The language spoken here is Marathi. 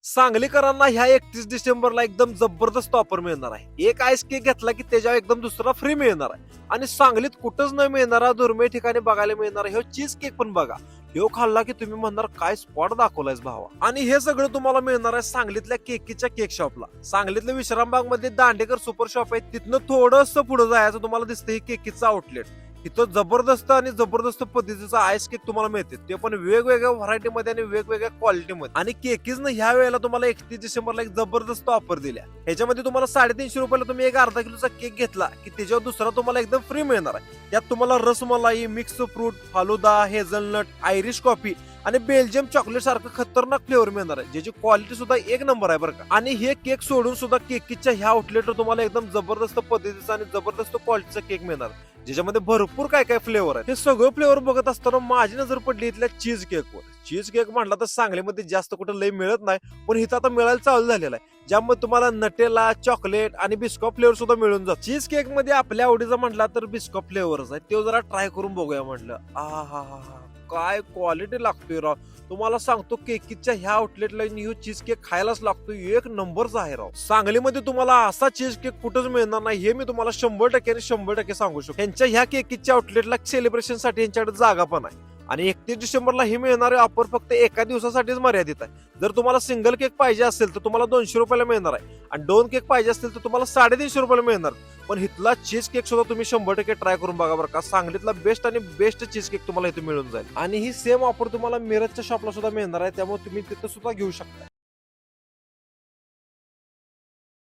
सांगलीकरांना ह्या 31 डिसेंबरला एकदम जबरदस्त ऑफर मिळणार आहे. एक आईस केक घेतला की त्याच्यावर एकदम दुसरा फ्री मिळणार आहे. आणि सांगलीत कुठंच न मिळणारा दुर्मिळ ठिकाणी बघायला मिळणार हे चीज केक पण बघा. ह्यो खाल्ला की तुम्ही म्हणणार काय स्पॉट दाखवलायस भावा. आणि हे सगळं तुम्हाला मिळणार आहे सांगलीतल्या केकीच्या केक शॉपला. सांगलीतल्या विश्रामबाग मध्ये दांडेकर सुपर शॉप आहे, तिथनं थोडंसं पुढे जायचं तुम्हाला दिसतं हे केकीचं आउटलेट. इथं जबरदस्त आणि जबरदस्त पद्धतीचा आईस केक तुम्हाला मिळते, ते पण वेगवेगळ्या व्हरायटी मध्ये आणि वेगवेगळ्या क्वालिटी मध्ये. आणि केकीज ह्या वेळेला तुम्हाला 31 डिसेंबरला एक जबरदस्त ऑफर दिल्या. ह्याच्यामध्ये तुम्हाला 350 रुपयाला तुम्ही एक अर्धा किलोचा केक घेतला की त्याच्यावर दुसरा तुम्हाला एकदम फ्री मिळणार आहे. यात तुम्हाला rasmalai, mix fruit, falooda, hazelnut, Irish coffee आणि बेल्जियम चॉकलेट सारखं खतरनाक फ्लेवर मिळणार आहे, ज्याची क्वालिटी सुद्धा एक नंबर आहे बरं का. आणि हे केक सोडून सुद्धा केकीच्या ह्या आउटलेटवर तुम्हाला एकदम जबरदस्त पद्धतीचा आणि जबरदस्त क्वालिटीचा केक मिळणार, ज्याच्यामध्ये भरपूर काय काय फ्लेवर आहे. हे सगळं फ्लेवर बघत असताना माझी नजर पडली इथल्या चीज केकवर. चीज केक म्हटला तर सांगलीमध्ये जास्त कुठं लय मिळत नाही, पण इथं आता मिळायला चालू झालेला आहे, ज्यामध्ये तुम्हाला नटेला, चॉकलेट आणि बिस्कॉट फ्लेवर सुद्धा मिळून जातो. चीज केक मध्ये आपल्या आवडीचा म्हटला तर बिस्कॉट फ्लेवरच आहे, तो जरा ट्राय करून बघूया म्हटलं. हा हा हा काय क्वालिटी लागतोय राव. तुम्हाला सांगतो केकीच्या ह्या आउटलेटला चीज केक खायलाच लागतो, एक नंबरचा आहे राव. सांगलीमध्ये तुम्हाला असा चीज केक कुठंच मिळणार नाही हे मी तुम्हाला 100% सांगू शकतो. यांच्या ह्या केकीच्या आउटलेटला सेलिब्रेशन साठी यांच्याकडे जागा पण आहे. आणि 31 डिसेंबरला ही मिळणारी ऑफर फक्त एका दिवसासाठीच मर्यादित आहे. जर तुम्हाला सिंगल केक पाहिजे असेल तर तुम्हाला 200 रुपयाला मिळणार आहे, आणि 2 केक पाहिजे असतील तर तुम्हाला 350 रुपयाला मिळणार. पण इथला चीज केक सुद्धा तुम्ही 100% ट्राय करून बघा बरं का. सांगलीतला बेस्ट आणि बेस्ट चीज केक तुम्हाला इथे मिळून जाईल. आणि ही सेम ऑफर तुम्हाला मिरजच्या शॉपला सुद्धा मिळणार आहे, त्यामुळे तुम्ही तिथं सुद्धा घेऊ शकता.